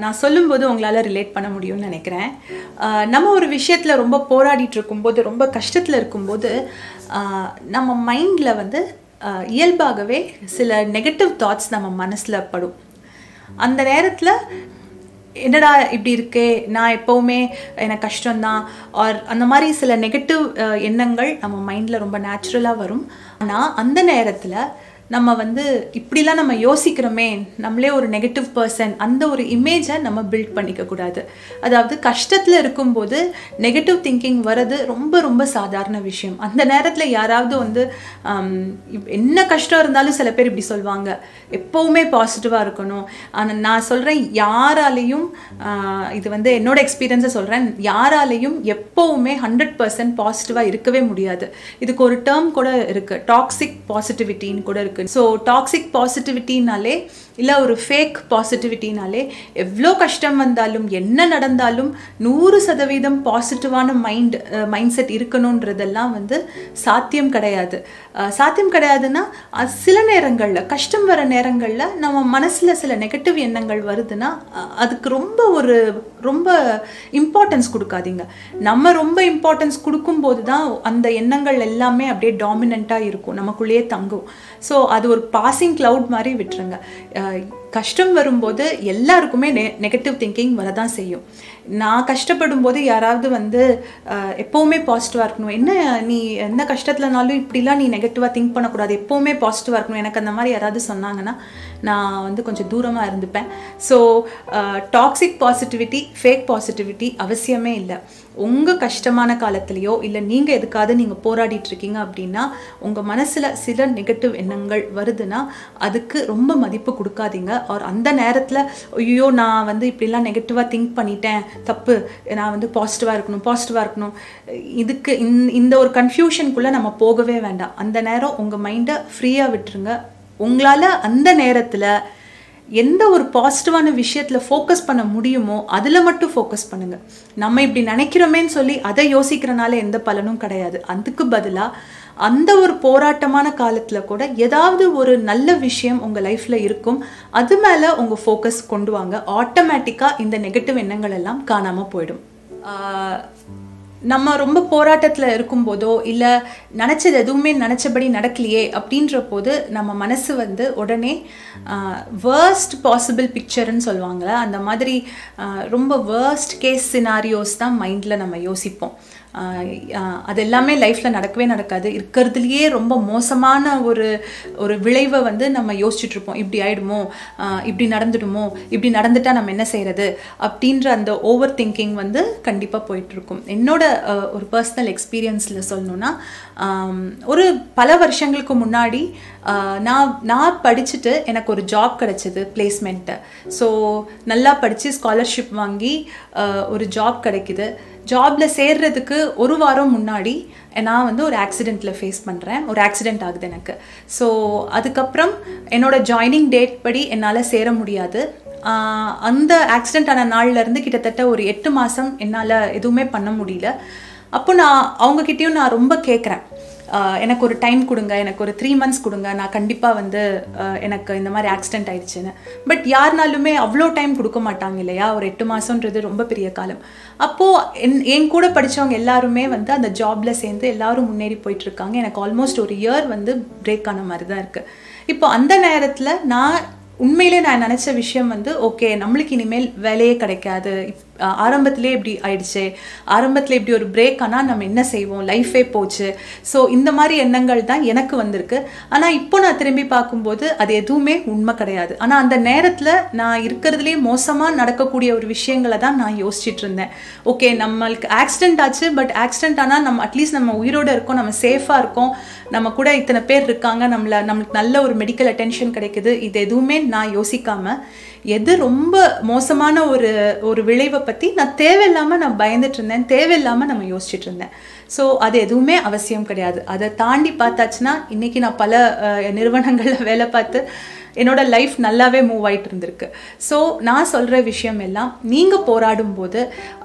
நான் சொல்லும்போது உங்களால் ரிலேட் பண்ண முடியும்னு நினைக்கிறேன். நம்ம ஒரு விஷயத்தில் ரொம்ப போராடிட்டு இருக்கும்போது, ரொம்ப கஷ்டத்தில் இருக்கும்போது, நம்ம மைண்டில் வந்து இயல்பாகவே சில நெகட்டிவ் தாட்ஸ் நம்ம மனசில் படும். அந்த நேரத்தில் என்னடா இப்படி இருக்கே, நான் எப்போவுமே எனக்கு கஷ்டம்தான் ஆர் அந்த மாதிரி சில நெகட்டிவ் எண்ணங்கள் நம்ம மைண்டில் ரொம்ப நேச்சுரலாக வரும். ஆனால் அந்த நேரத்தில் நம்ம வந்து இப்படிலாம் நம்ம யோசிக்கிறோமே, நம்மளே ஒரு நெகட்டிவ் பர்சன், அந்த ஒரு இமேஜை நம்ம பில்ட் பண்ணிக்கக்கூடாது. அதாவது கஷ்டத்தில் இருக்கும்போது நெகட்டிவ் திங்கிங் வர்றது ரொம்ப ரொம்ப சாதாரண விஷயம். அந்த நேரத்தில் யாராவது வந்து என்ன கஷ்டம் இருந்தாலும் சில பேர் இப்படி சொல்லுவாங்க, எப்போவுமே பாசிட்டிவாக இருக்கணும். ஆனால் நான் சொல்கிறேன், யாராலையும் இது வந்து என்னோட எக்ஸ்பீரியன்ஸை சொல்கிறேன், யாராலையும் எப்போவுமே 100% பாசிட்டிவாக இருக்கவே முடியாது. இதுக்கு ஒரு டேர்ம் கூட இருக்குது, டாக்ஸிக் பாசிட்டிவிட்டின்னு கூட இருக்குது. ஸோ டாக்ஸிக் பாசிட்டிவிட்டினாலே இல்லை ஒரு ஃபேக் பாசிட்டிவிட்டினாலே எவ்வளோ கஷ்டம் வந்தாலும் என்ன நடந்தாலும் 100% பாசிட்டிவான மைண்ட் செட் இருக்கணுன்றதெல்லாம் வந்து சாத்தியம் கிடையாது. சாத்தியம் கிடையாதுன்னா சில நேரங்களில், கஷ்டம் வர நேரங்களில் நம்ம மனசில் சில நெகட்டிவ் எண்ணங்கள் வருதுன்னா அதுக்கு ரொம்ப இம்பார்ட்டன்ஸ் கொடுக்காதீங்க. நம்ம ரொம்ப இம்பார்ட்டன்ஸ் கொடுக்கும்போது தான் அந்த எண்ணங்கள் எல்லாமே அப்படியே டாமினண்ட்டாக இருக்கும், நமக்குள்ளேயே தங்கும். ஸோ அது ஒரு பாசிங் கிளவுட் மாதிரி விட்டுருங்க. கஷ்டம் வரும்போது எல்லாருக்குமே நெகட்டிவ் திங்கிங் வரதான் செய்யும். நான் கஷ்டப்படும் போது யாராவது வந்து எப்போவுமே பாசிட்டிவாக இருக்கணும், என்ன நீ எந்த கஷ்டத்துலனாலும் இப்படிலாம் நீ நெகட்டிவாக திங்க் பண்ணக்கூடாது, எப்போவுமே பாசிட்டிவாக இருக்கணும், எனக்கு அந்த மாதிரி யாராவது சொன்னாங்கன்னா நான் வந்து கொஞ்சம் தூரமாக இருந்துப்பேன். So toxic positivity, fake positivity அவசியமே இல்லை. உங்கள் கஷ்டமான காலத்துலேயோ இல்லை நீங்கள் எதுக்காவது நீங்கள் போராடிட்டு இருக்கீங்க அப்படின்னா உங்கள் மனசில் சில நெகட்டிவ் எண்ணங்கள் வருதுன்னா அதுக்கு ரொம்ப மதிப்பு கொடுக்காதீங்க. அந்த நேரத்தில் ஐயோ நான் வந்து இப்படிலாம் நெகட்டிவாக திங்க் பண்ணிட்டேன், தப்பு, நான் வந்து பாசிட்டிவாக இருக்கணும். இதுக்கு இந்த ஒரு கன்ஃபியூஷனுக்குள்ளே நம்ம போகவே வேண்டாம். அந்த நேரம் உங்கள் மைண்டை ஃப்ரீயாக விட்டுருங்க. உங்களால் அந்த நேரத்தில் எந்த ஒரு பாசிட்டிவான விஷயத்தில் ஃபோக்கஸ் பண்ண முடியுமோ அதில் மட்டும் ஃபோக்கஸ் பண்ணுங்கள். நம்ம இப்படி நினைக்கிறோமேன்னு சொல்லி அதை யோசிக்கிறனால எந்த பலனும் கிடையாது. அதுக்கு பதிலாக அந்த ஒரு போராட்டமான காலத்தில் கூட ஏதாவது ஒரு நல்ல விஷயம் உங்கள் லைஃப்பில் இருக்கும், அது மேலே உங்கள் ஃபோக்கஸ் கொண்டு வாங்க. ஆட்டோமேட்டிக்காக இந்த நெகட்டிவ் எண்ணங்கள் எல்லாம் காணாமல் போயிடும். நம்ம ரொம்ப போராட்டத்தில் இருக்கும்போதோ இல்லை நினச்சது எதுவுமே நினச்சபடி நடக்கலையே அப்படின்ற போது நம்ம மனசு வந்து உடனே வேர்ஸ்ட் பாசிபிள் பிக்சர்ன்னு சொல்லுவாங்களே, அந்த மாதிரி ரொம்ப வேர்ஸ்ட் கேஸ் சினாரியோஸ் தான் மைண்டில் நம்ம யோசிப்போம். அது எல்லாமே லைஃப்பில் நடக்கவே நடக்காது. இருக்கிறதுலையே ரொம்ப மோசமான ஒரு விளைவை வந்து நம்ம யோசிச்சுட்ருப்போம். இப்படி ஆகிடுமோ, இப்படி நடந்துடுமோ, இப்படி நடந்துட்டால் நம்ம என்ன செய்கிறது அப்படின்ற அந்த ஓவர் திங்கிங் வந்து கண்டிப்பாக போயிட்டுருக்கும். என்னோட ஒரு பர்சனல் எக்ஸ்பீரியன்ஸில் சொல்லணுன்னா, ஒரு பல வருஷங்களுக்கு முன்னாடி நான் படிச்சுட்டு எனக்கு ஒரு ஜாப் கிடச்சிது, பிளேஸ்மெண்ட்டு. ஸோ நல்லா படித்து ஸ்காலர்ஷிப் வாங்கி ஒரு ஜாப் கிடைக்குது. ஜாபில் சேர்றதுக்கு ஒரு வாரம் முன்னாடி நான் வந்து ஒரு ஆக்சிடெண்ட்டில் ஃபேஸ் பண்ணுறேன். ஒரு ஆக்சிடெண்ட் ஆகுது எனக்கு. ஸோ அதுக்கப்புறம் என்னோடய ஜாயினிங் டேட் படி என்னால் சேர முடியாது. அந்த ஆக்சிடெண்ட் ஆன நாள்லேருந்து கிட்டத்தட்ட ஒரு 8 மாதம் என்னால் எதுவுமே பண்ண முடியல. அப்போ அவங்கக்கிட்டேயும் நான் ரொம்ப கேட்குறேன், எனக்கு ஒரு டைம் கொடுங்க, எனக்கு ஒரு 3 months கொடுங்க, நான் கண்டிப்பாக வந்து எனக்கு இந்த மாதிரி ஆக்சிடெண்ட் ஆயிடுச்சுன்னு. பட் யாருனாலுமே அவ்வளோ டைம் கொடுக்க மாட்டாங்க இல்லையா? ஒரு 8 மாதம்ன்றது ரொம்ப பெரிய காலம். அப்போது என் கூட படித்தவங்க எல்லாருமே வந்து அந்த ஜாபில் சேர்ந்து எல்லாரும் முன்னேறி போயிட்டுருக்காங்க. எனக்கு ஆல்மோஸ்ட் ஒரு இயர் வந்து பிரேக் ஆன மாதிரி தான் இருக்குது. இப்போ அந்த நேரத்தில் உண்மையிலே நான் நினச்ச விஷயம் வந்து, ஓகே நம்மளுக்கு இனிமேல் வேலையே கிடைக்காது, ஆரம்பத்திலே இப்படி ஆயிடுச்சு, ஆரம்பத்தில் இப்படி ஒரு பிரேக் ஆனால் நம்ம என்ன செய்வோம், லைஃபே போச்சு. ஸோ இந்த மாதிரி எண்ணங்கள் தான் எனக்கு வந்திருக்கு. ஆனால் இப்போ நான் திரும்பி பார்க்கும்போது அது எதுவுமே உண்மை கிடையாது. ஆனால் அந்த நேரத்தில் நான் இருக்கிறதுலே மோசமாக நடக்கக்கூடிய ஒரு விஷயங்களை தான் நான் யோசிச்சுட்டு இருந்தேன். ஓகே நம்மளுக்கு ஆக்சிடெண்ட் ஆச்சு, பட் ஆக்சிடெண்ட் ஆனால் நம்ம அட்லீஸ்ட் நம்ம உயிரோடு இருக்கோம், நம்ம சேஃபாக இருக்கோம், நம்ம கூட இத்தனை பேர் இருக்காங்க, நம்மளுக்கு நல்ல ஒரு மெடிக்கல் அட்டென்ஷன் கிடைக்குது. இது எதுவுமே நான் யோசிக்காமல் எது ரொம்ப மோசமான ஒரு விளைவை பற்றி நான் தேவையில்லாமல் நான் பயந்துட்டு இருந்தேன், தேவையில்லாமல் நம்ம யோசிச்சுட்டு இருந்தேன். ஸோ அது எதுவுமே அவசியம் கிடையாது. அதை தாண்டி பார்த்தாச்சுன்னா இன்றைக்கி நான் பல நிறுவனங்களில் வேலை பார்த்து என்னோட லைஃப் நல்லாவே மூவ் ஆகிட்டு இருந்திருக்கு. ஸோ நான் சொல்கிற விஷயம் எல்லாம் நீங்கள் போராடும் போது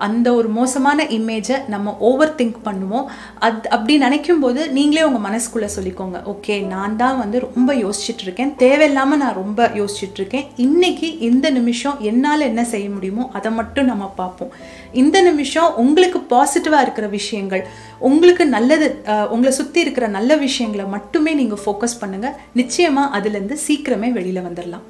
அந்த ஒரு மோசமான இமேஜை நம்ம ஓவர் திங்க் பண்ணுவோம். அப்படி நினைக்கும் போது நீங்களே உங்கள் மனசுக்குள்ளே சொல்லிக்கோங்க, ஓகே நான் தான் வந்து ரொம்ப யோசிச்சுட்டு இருக்கேன், தேவையில்லாமல் நான் ரொம்ப யோசிச்சுட்டு இருக்கேன், இன்னைக்கு இந்த நிமிஷம் என்னால் என்ன செய்ய முடியுமோ அதை மட்டும் நம்ம பார்ப்போம். இந்த நிமிஷம் உங்களுக்கு பாசிட்டிவாக இருக்கிற விஷயங்கள், உங்களுக்கு நல்லது, உங்களை சுற்றி இருக்கிற நல்ல விஷயங்களை மட்டுமே நீங்கள் ஃபோக்கஸ் பண்ணுங்கள். நிச்சயமாக அதுலேருந்து சீக்கிரமே வெளியில் வந்துடலாம்.